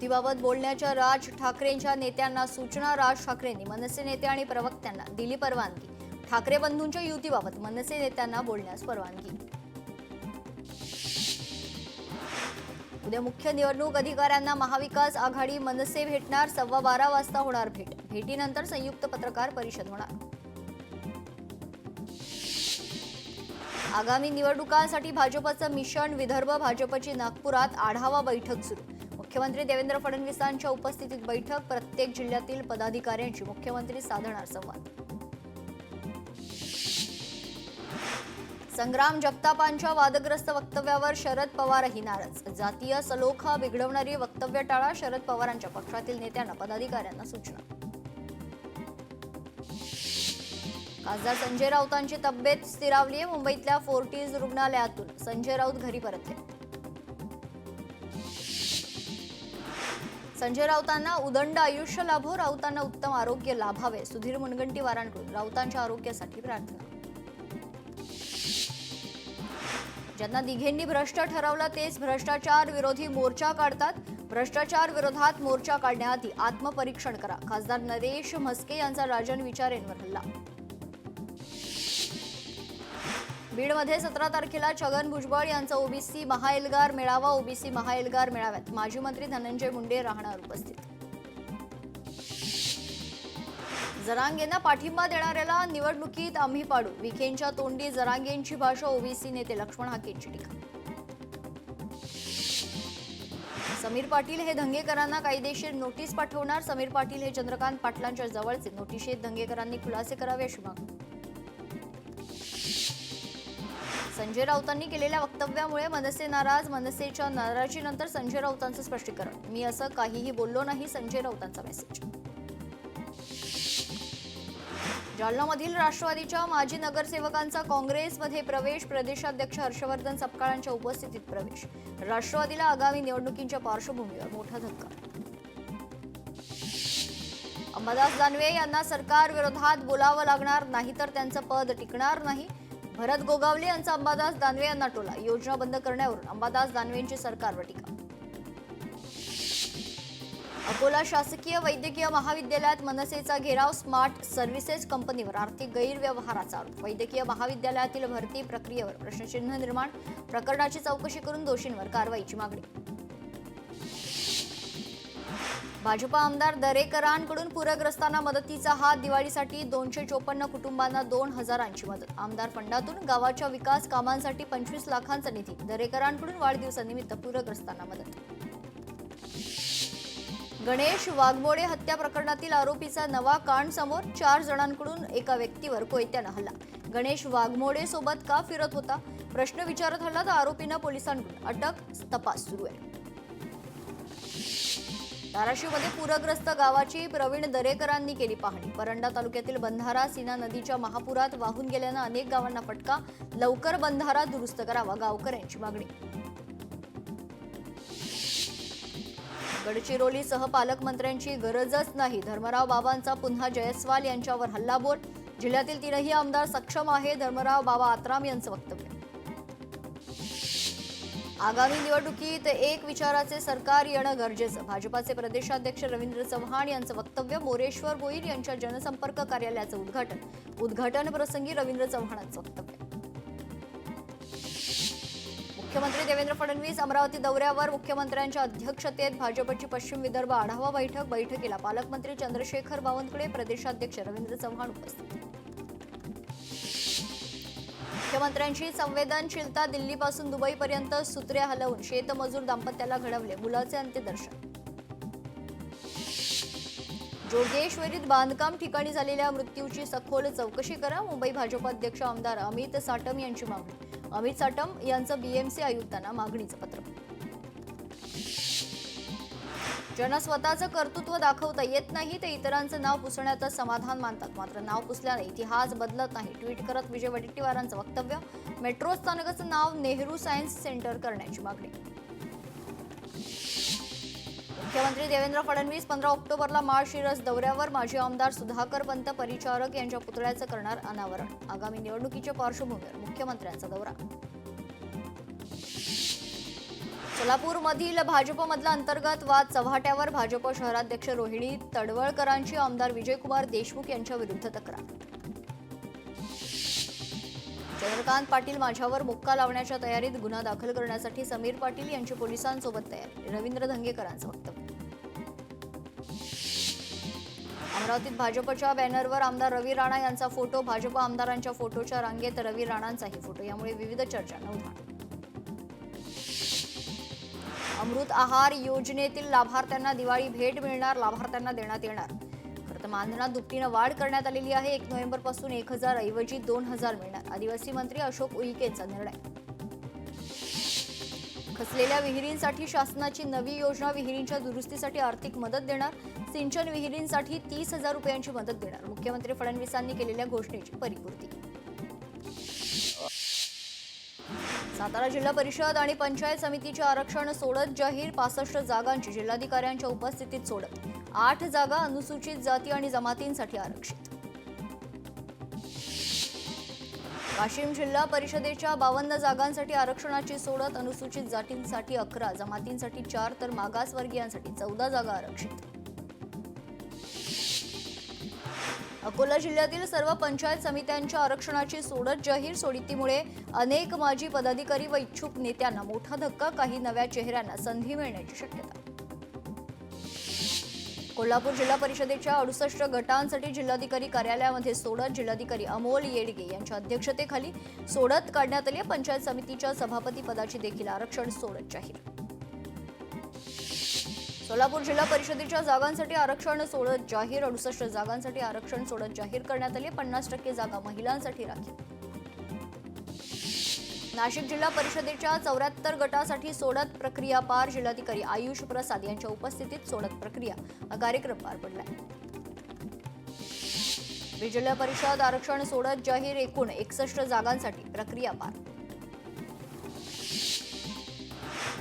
युतीबाबत बोलण्याच्या राज ठाकरेंच्या नेत्यांना सूचना. राज ठाकरेंनी मनसे नेते आणि प्रवक्त्यांना दिली परवानगी. ठाकरे बंधूंच्या युतीबाबत मनसे नेत्यांना बोलण्यास परवानगी. उद्या मुख्य निवडणूक अधिकाऱ्यांना महाविकास आघाडी मनसे भेटणार. 12:15 वाजता होणार भेट. भेटीनंतर संयुक्त पत्रकार परिषद होणार. आगामी निवडणुकांसाठी भाजपचं मिशन. विदर्भ भाजपची नागपुरात आढावा बैठक सुरू. मुख्यमंत्री देवेंद्र फडणवीसांच्या उपस्थितीत बैठक. प्रत्येक जिल्ह्यातील पदाधिकाऱ्यांशी मुख्यमंत्री साधणार संवाद. संग्राम जगतापांच्या वादग्रस्त वक्तव्यावर शरद पवारही नाराज. जातीय सलोखा बिघडवणारी वक्तव्य टाळा. शरद पवारांच्या पक्षातील नेत्यांना पदाधिकाऱ्यांना सूचना. खासदार संजय राऊतांची तब्येत स्थिरावली आहे. मुंबईतल्या फोर्टिज रुग्णालयातून संजय राऊत घरी परतले. संजय राऊतांना उदंड आयुष्य लाभो. राऊतांना उत्तम आरोग्य लाभावे. सुधीर मुनगंटीवारांकडून राऊतांच्या आरोग्यासाठी प्रार्थना. ज्यांना दिघेंनी भ्रष्ट ठरवलं तेच भ्रष्टाचार विरोधी मोर्चा काढतात. भ्रष्टाचार विरोधात मोर्चा काढण्याआधी आत्मपरीक्षण करा. खासदार नरेश म्हस्के यांचा राजन विचारेंवर हल्ला. बीडमध्ये 17 तारखेला छगन भुजबळ यांचा ओबीसी महाएल्गार मेळावा. ओबीसी महाएल्गार मेळाव्यात माजी मंत्री धनंजय मुंडे राहणार उपस्थित. जरांगेंना पाठिंबा देणाऱ्याला निवडणुकीत आम्ही पाडू. विखेंच्या तोंडी जरांगेंची भाषा. ओबीसी नेते लक्ष्मण हाकेंची टीका. समीर पाटील हे दंगेकरांना कायदेशीर नोटीस पाठवणार. समीर पाटील हे चंद्रकांत पाटलांच्या जवळचे. नोटिशीत दंगेकरांनी खुलासे करावे अशी मागणी. संजय राऊतांनी केलेल्या वक्तव्यामुळे मनसे नाराज. मनसेच्या नाराजीनंतर संजय राऊतांचं स्पष्टीकरण. मी असं काहीही बोललो नाही. संजय राऊतांचा मेसेज. जालनामधील राष्ट्रवादीच्या माजी नगरसेवकांचा काँग्रेसमध्ये प्रवेश. प्रदेशाध्यक्ष हर्षवर्धन सपकाळांच्या उपस्थितीत प्रवेश. राष्ट्रवादीला आगामी निवडणुकींच्या पार्श्वभूमीवर मोठा धक्का. अंबादास दानवे यांना सरकार विरोधात बोलावं लागणार, नाहीतर त्यांचं पद टिकणार नाही. भरत गोगावले यांचा अंबादास दानवे यांना टोला. योजना बंद करण्यावरून अंबादास दानवेंची सरकारवर टीका. अकोला शासकीय वैद्यकीय महाविद्यालयात मनसेचा घेराव. स्मार्ट सर्व्हिसेस कंपनीवर आर्थिक गैरव्यवहाराचा आरोप. वैद्यकीय महाविद्यालयातील भरती प्रक्रियेवर प्रश्नचिन्ह निर्माण. प्रकरणाची चौकशी करून दोषींवर कारवाईची मागणी. भाजपा आमदार दरेकरांकडून पूरग्रस्तांना मदतीचा हात. दिवाळीसाठी 254 कुटुंबांना 2,000ची मदत. आमदार फंडातून गावाच्या विकास कामांसाठी 25 लाखांचा निधी. दरेकरांकडून वाढदिवसानिमित्त पूरग्रस्तांना मदत. गणेश वाघमोडे हत्या प्रकरणातील आरोपीचा नवा कांड समोर. 4 जणांकडून एका व्यक्तीवर कोयत्यानं हल्ला. गणेश वाघमोडे सोबत का फिरत होता प्रश्न विचारत हल्ला तर आरोपींना पोलिसांकडून अटक. तपास सुरू आहे. धाराशिवमध्ये पूरग्रस्त गावाची प्रवीण दरेकरांनी केली पाहणी. परंडा तालुक्यातील बंधारा सीना नदीच्या महापुरात वाहून गेल्यानं अनेक गावांना फटका. लवकर बंधारा दुरुस्त करावा गावकऱ्यांची मागणी. गडचिरोलीसह पालकमंत्र्यांची गरजच नाही. धर्मराव बाबांचा पुन्हा जयस्वाल यांच्यावर हल्लाबोल. जिल्ह्यातील 3ही आमदार सक्षम आहे. धर्मराव बाबा आत्राम यांचं वक्तव्य. आगामी निवडणुकीत एक विचाराचे सरकार येणं गरजेचं. भाजपाचे प्रदेशाध्यक्ष रवींद्र चव्हाण यांचं वक्तव्य. मोरेश्वर भोईर यांच्या जनसंपर्क कार्यालयाचं उद्घाटन. उद्घाटन प्रसंगी रवींद्र चव्हाणांचं वक्तव्य. मुख्यमंत्री देवेंद्र फडणवीस अमरावती दौऱ्यावर. मुख्यमंत्र्यांच्या अध्यक्षतेत भाजपची पश्चिम विदर्भ आढावा बैठक. बैठकीला पालकमंत्री चंद्रशेखर बावनकुळे, प्रदेशाध्यक्ष रवींद्र चव्हाण उपस्थित. मुख्यमंत्र्यांची संवेदनशीलता. दिल्लीपासून दुबईपर्यंत सूत्रे हलवून शेतमजूर दाम्पत्याला घडवले. मुलाचे अंत्यदर्शन. जोगेश्वरीत बांधकाम ठिकाणी झालेल्या मृत्यूची सखोल चौकशी करा. मुंबई भाजप अध्यक्ष आमदार अमित साटम यांची मागणी. अमित साटम यांचं बीएमसी आयुक्तांना मागणीचं पत्र. ज्यांना स्वतःचं कर्तृत्व दाखवता येत नाही ते इतरांचं नाव पुसण्यातच समाधान मानतात. मात्र नाव पुसल्याने इतिहास बदलत नाही. ट्विट करत विजय वडेट्टीवारांचं वक्तव्य. मेट्रो स्थानकाचं नाव नेहरू सायन्स सेंटर करण्याची मागणी. मुख्यमंत्री देवेंद्र फडणवीस 15 ऑक्टोबरला माळशिरस दौऱ्यावर. माजी आमदार सुधाकर पंत परिचारक यांच्या पुतळ्याचं करणार अनावरण. आगामी निवडणुकीच्या पार्श्वभूमीवर मुख्यमंत्र्यांचा दौरा. सोलापूरमधील भाजपमधला अंतर्गत वाद चव्हाट्यावर. भाजप शहराध्यक्ष रोहिणी तडवळकरांची आमदार विजयकुमार देशमुख यांच्या विरुद्ध तक्रार. चंद्रकांत पाटील माझ्यावर मुक्का लावण्याच्या तयारीत. गुन्हा दाखल करण्यासाठी समीर पाटील यांची पोलिसांसोबत तयारी. रवींद्र धंगेकरांचं वक्तव्य. अमरावतीत भाजपच्या बॅनरवर आमदार रवी राणा यांचा फोटो. भाजप आमदारांच्या फोटोच्या रांगेत रवी राणांचाही फोटो. यामुळे विविध चर्चांना उधाण. अमृत आहार योजनेतील लाभार्थ्यांना दिवाळी भेट मिळणार. लाभार्थ्यांना देण्यात येणार मानधनात दुपटीनं वाढ करण्यात आलेली आहे. 1 नोव्हेंबरपासून 1,000 ऐवजी 2,000 मिळणार. आदिवासी मंत्री अशोक उईकेचा निर्णय. खचलेल्या विहिरींसाठी शासनाची नवी योजना. विहिरींच्या दुरुस्तीसाठी आर्थिक मदत देणार. सिंचन विहिरींसाठी 30,000 रुपयांची मदत देणार. मुख्यमंत्री फडणवीसांनी केलेल्या घोषणेची परिपूर्ती. सातारा जिल्हा परिषद आणि पंचायत समितीचे आरक्षण सोडत जाहीर. 65 जागांची जिल्हाधिकाऱ्यांच्या उपस्थितीत सोडत. 8 जागा अनुसूचित जाती आणि जमातींसाठी आरक्षित. वाशिम जिल्हा परिषदेच्या 52 जागांसाठी आरक्षणाची सोडत. अनुसूचित जातींसाठी 11, जमातींसाठी 4 तर मागासवर्गीयांसाठी 14 जागा आरक्षित. अकोला जिल्ह्यातील सर्व पंचायत समित्यांच्या आरक्षणाची सोडत जाहीर. सोडतीमुळे अनेक माजी पदाधिकारी व इच्छुक नेत्यांना मोठा धक्का. काही नव्या चेहऱ्यांना संधी मिळण्याची शक्यता. कोल्हापूर जिल्हा परिषदेच्या 68 गटांसाठी जिल्हाधिकारी कार्यालयामध्ये सोडत. जिल्हाधिकारी अमोल येडगे यांच्या अध्यक्षतेखाली सोडत काढण्यात आली. पंचायत समितीच्या सभापती पदाची देखील आरक्षण सोडत जाहीर. सोलापूर जिल्हा परिषदेच्या जागांसाठी आरक्षण सोडत जाहीर. 68 जागांसाठी आरक्षण सोडत जाहीर करण्यात आली. 50% जागा महिलांसाठी राखीव. नाशिक जिल्हा परिषदेच्या 74 गटासाठी सोडत प्रक्रिया पार. जिल्हाधिकारी आयुष प्रसाद यांच्या उपस्थितीत सोडत प्रक्रिया कार्यक्रम पार पडलाय. बीड जिल्हा परिषद आरक्षण सोडत जाहीर. एकूण 61 जागांसाठी प्रक्रिया पार.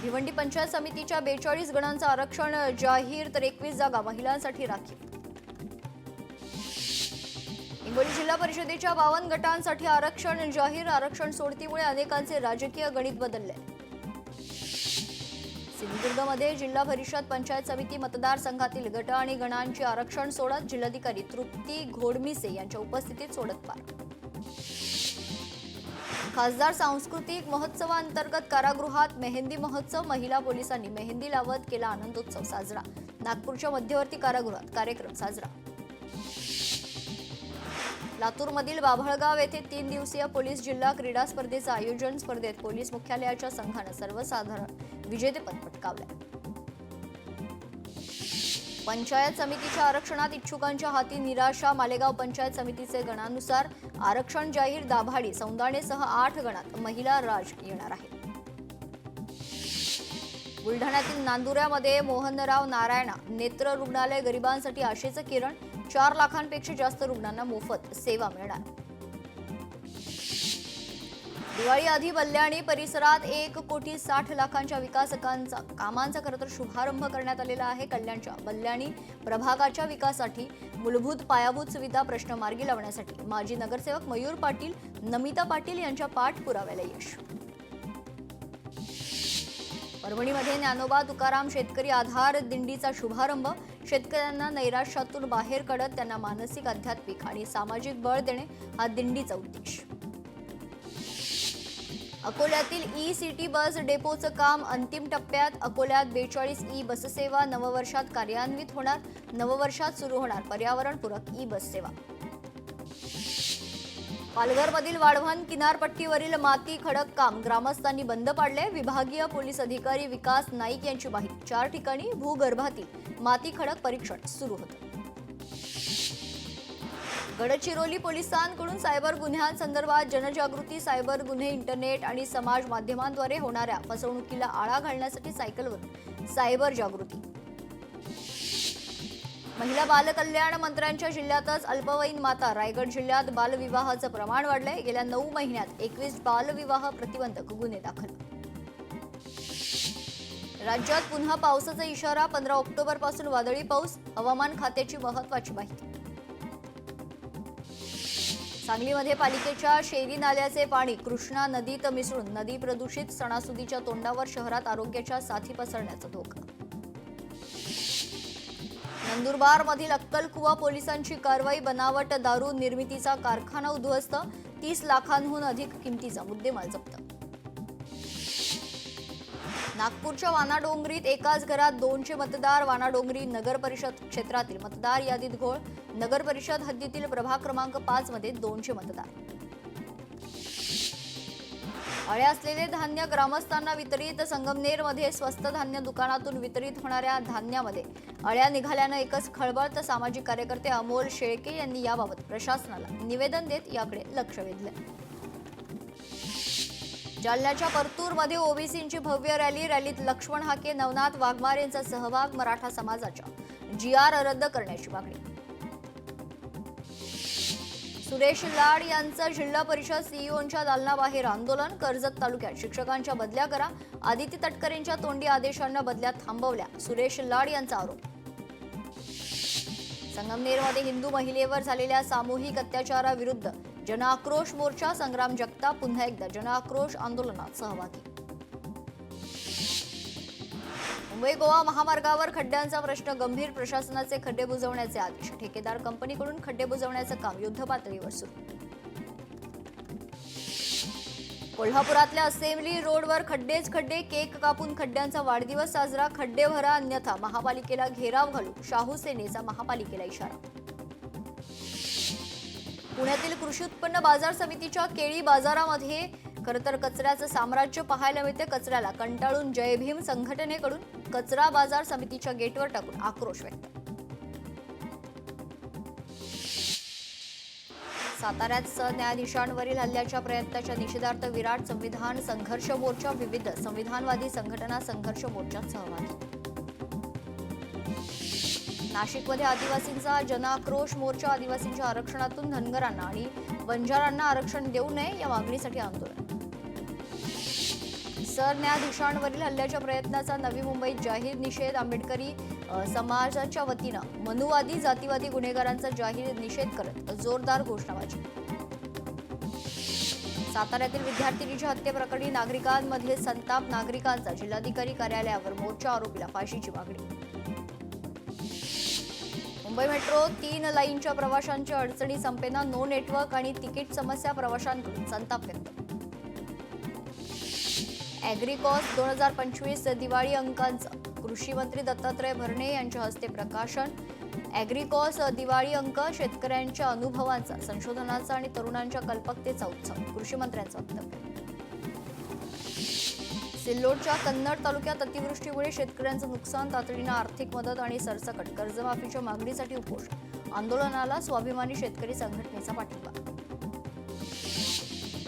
भिवंडी पंचायत समितीच्या 42 गणांचं आरक्षण जाहीर तर 21 जागा महिलांसाठी राखीव. हिंगोली जिल्हा परिषदेच्या 52 गटांसाठी आरक्षण जाहीर. आरक्षण सोडतीमुळे अनेकांचे राजकीय गणित बदलले. सिंधुदुर्गमध्ये जिल्हा परिषद पंचायत समिती मतदारसंघातील गट आणि गणांची आरक्षण सोडत. जिल्हाधिकारी तृप्ती घोडमिसे यांच्या उपस्थितीत सोडत पार. खासदार सांस्कृतिक महोत्सवाअंतर्गत कारागृहात मेहंदी महोत्सव. महिला पोलिसांनी मेहंदी लावत केला आनंदोत्सव साजरा. नागपूरच्या मध्यवर्ती कारागृहात कार्यक्रम साजरा. लातूरमधील बाभळगाव येथे 3 दिवसीय पोलीस जिल्हा क्रीडा स्पर्धेचं आयोजन. स्पर्धेत पोलीस मुख्यालयाच्या संघानं सर्वसाधारण विजेतेपद पटकावलं. पंचायत समितीच्या आरक्षणात इच्छुकांच्या हाती निराशा. मालेगाव पंचायत समितीचे गणानुसार आरक्षण जाहीर. दाभाडी सौंदाणेसह 8 गणात महिला राज येणार आहे. बुलढाण्यातील नांदुऱ्यामध्ये मोहनराव नारायणा नेत्र रुग्णालय. गरिबांसाठी आशेचं किरण. 4 लाखांपेक्षा जास्त रुग्णांना मोफत सेवा मिळणार. दिवाळी आधी बल्ल्याणी परिसरात 1,60,00,000 विकास कामांचा खरं तर शुभारंभ करण्यात आलेला आहे. कल्याणच्या बल्ल्याणी प्रभागाच्या विकासासाठी मूलभूत पायाभूत सुविधा प्रश्न मार्गी लावण्यासाठी माजी नगरसेवक मयूर पाटील, नमिता पाटील यांच्या पाठपुराव्याला यश. परभणीमध्ये ज्ञानोबा तुकाराम शेतकरी आधार दिंडीचा शुभारंभ. शेतकऱ्यांना नैराश्यातून बाहेर काढत त्यांना मानसिक, आध्यात्मिक आणि सामाजिक बळ देणे हा दिंडीचा उद्देश. अकोल्यातील ई-सिटी बस डेपोचं काम अंतिम टप्प्यात. अकोल्यात 42 ई बससेवा नववर्षात कार्यान्वित होणार. नववर्षात सुरू होणार पर्यावरणपूरक ई बस सेवा. पालघरमधील वाढवण किनारपट्टीवरील माती खडक काम ग्रामस्थांनी बंद पाडले. विभागीय पोलीस अधिकारी विकास नाईक यांची माहिती. 4 ठिकाणी भूगर्भातील माती खडक परीक्षण सुरू होतं. गडचिरोली पोलिसांकडून सायबर गुन्ह्यांसंदर्भात जनजागृती. सायबर गुन्हे, इंटरनेट आणि समाज माध्यमांद्वारे होणाऱ्या फसवणुकीला आळा घालण्यासाठी सायकलवरून सायबर जागृती. महिला बालकल्याण मंत्र्यांच्या जिल्ह्यातच अल्पवयीन माता. रायगड जिल्ह्यात बालविवाहाचं प्रमाण वाढलंय. गेल्या 9 महिन्यात 21 बालविवाह प्रतिबंधक गुन्हे दाखल. राज्यात पुन्हा पावसाचा इशारा. 15 ऑक्टोबरपासून वादळी पाऊस. हवामान खात्याची महत्त्वाची माहिती. सांगलीमध्ये पालिकेच्या शेरी नाल्याचे पाणी कृष्णा नदीत मिसळून नदी प्रदूषित, सणासुदीच्या तोंडावर शहरात आरोग्याच्या साथी पसरण्याचा धोका. नंदुरबारमधील अक्कलकुवा पोलिसांची कारवाई, बनावट दारू निर्मितीचा कारखाना उद्ध्वस्त, 30 लाखांहून अधिक किमतीचा मुद्देमाल जप्त. नागपूरच्या वानाडोंगरीत एकाच घरात 200 मतदार, वानाडोंगरी नगर परिषद क्षेत्रातील मतदार यादीत घोळ, नगर परिषद हद्दीतील प्रभाग क्रमांक 5 मध्ये 200 मतदार. अळ्या असलेले धान्य ग्रामस्थांना वितरित, संगमनेरमध्ये स्वस्त धान्य दुकानातून वितरित होणाऱ्या धान्यामध्ये अळ्या निघाल्यानं एकच खळबळ, तर सामाजिक कार्यकर्ते अमोल शेळके यांनी याबाबत प्रशासनाला निवेदन देत याकडे लक्ष वेधलं. जालन्याच्या परतूरमध्ये ओबीसींची भव्य रॅलीत लक्ष्मण हाके, नवनाथ वाघमारेंचा सहभाग, मराठा समाजाच्या GR रद्द करण्याची मागणी. सुरेश लाड यांचं जिल्हा परिषद सीईओंच्या दालनाबाहेर आंदोलन, कर्जत तालुक्यात शिक्षकांच्या बदल्या करा, आदिती तटकरेंच्या तोंडी आदेशांना बदल्या थांबवल्या, सुरेश लाड यांचा आरोप. संगमनेरमध्ये हिंदू महिलेवर झालेल्या सामूहिक अत्याचाराविरुद्ध जनआक्रोश मोर्चा, संग्राम जगताप पुन्हा एकदा जनआक्रोश आंदोलनात सहभागी. मुंबई गोवा महामार्गावर खड्ड्यांचा प्रश्न गंभीर, प्रशासनाचे खड्डे बुजवण्याचे आदेश, ठेकेदार कंपनीकडून खड्डे बुजवण्याचं काम युद्धपातळीवर सुरू. कोल्हापुरातल्या असेंब्ली रोडवर खड्डेच खड्डे, केक कापून खड्ड्यांचा वाढदिवस साजरा, खड्डे भरा अन्यथा महापालिकेला घेराव घालू, शाहू सेनेचा महापालिकेला इशारा. पुण्यातील कृषी उत्पन्न बाजार समितीच्या केळी बाजारामध्ये खरतर कचऱ्याचं साम्राज्य पाहायला मिळते. कचऱ्याला कंटाळून जय भीम संघटनेकडून कचरा बाजार समितीच्या गेटवर टाकून आक्रोश व्यक्त. साताऱ्यात सरन्यायाधीशांवरील हल्ल्याच्या प्रयत्नाच्या निषेधार्थ विराट संविधान संघर्ष मोर्चा, विविध संविधानवादी संघटना संघर्ष मोर्चात सहभागी. नाशिकमध्ये आदिवासींचा जनआक्रोश मोर्चा, आदिवासींच्या आरक्षणातून धनगरांना आणि बंजारांना आरक्षण देऊ नये या मागणीसाठी आंदोलन. सरन्यायाधीशांवरील हल्ल्याच्या प्रयत्नाचा नवी मुंबईत जाहीर निषेध, आंबेडकरी समाजाच्या वतीनं मनुवादी जातीवादी गुन्हेगारांचा जाहीर निषेध करत जोरदार घोषणाबाजी. साताऱ्यातील विद्यार्थिनीच्या हत्येप्रकरणी नागरिकांमध्ये संताप, नागरिकांचा जिल्हाधिकारी कार्यालयावर मोर्चा, आरोपीला फाशीची मागणी. मुंबई मेट्रो 3 लाईनच्या प्रवाशांच्या अडचणी संपेना, नो नेटवर्क आणि तिकीट समस्या, प्रवाशांकडून संताप व्यक्त. ॲग्रिकॉस 2025 दिवाळी अंकांचं कृषी मंत्री दत्तात्रय भरणे यांच्या हस्ते प्रकाशन. ॲग्रिकॉस दिवाळी अंक शेतकऱ्यांच्या अनुभवांचा, संशोधनाचा आणि तरुणांच्या कल्पकतेचा उत्सव, कृषी मंत्र्यांचं वक्तव्य. सिल्लोडच्या कन्नड तालुक्यात अतिवृष्टीमुळे शेतकऱ्यांचं नुकसान, तातडीनं आर्थिक मदत आणि सरसकट कर्जमाफीच्या मागणीसाठी उपोषण, आंदोलनाला स्वाभिमानी शेतकरी संघटनेचा पाठिंबा.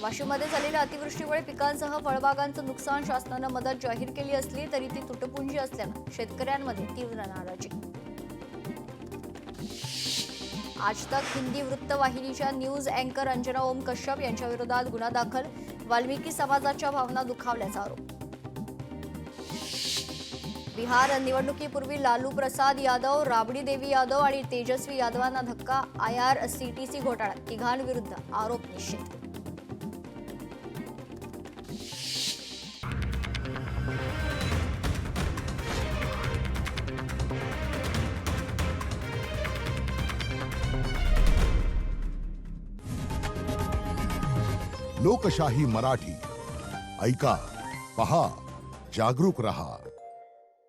वाशिममध्ये झालेल्या अतिवृष्टीमुळे पिकांसह फळबागांचं नुकसान, शासनानं मदत जाहीर केली असली तरी ती तुटपुंजी असल्यानं शेतकऱ्यांमध्ये तीव्र नाराजी. आज तक हिंदी वृत्तवाहिनीच्या न्यूज अँकर अंजना ओम कश्यप यांच्या विरोधात गुन्हा दाखल, वाल्मिकी समाजाच्या भावना दुखावल्याचा आरोप. बिहार निवडणुकीपूर्वी लालू प्रसाद यादव, राबडी देवी यादव आणि तेजस्वी यादवांना धक्का, IRCTC घोटाळ्यात तिघांविरुद्ध आरोप निश्चित. लोकशाही मराठी ऐका, पहा, जागरूक रहा.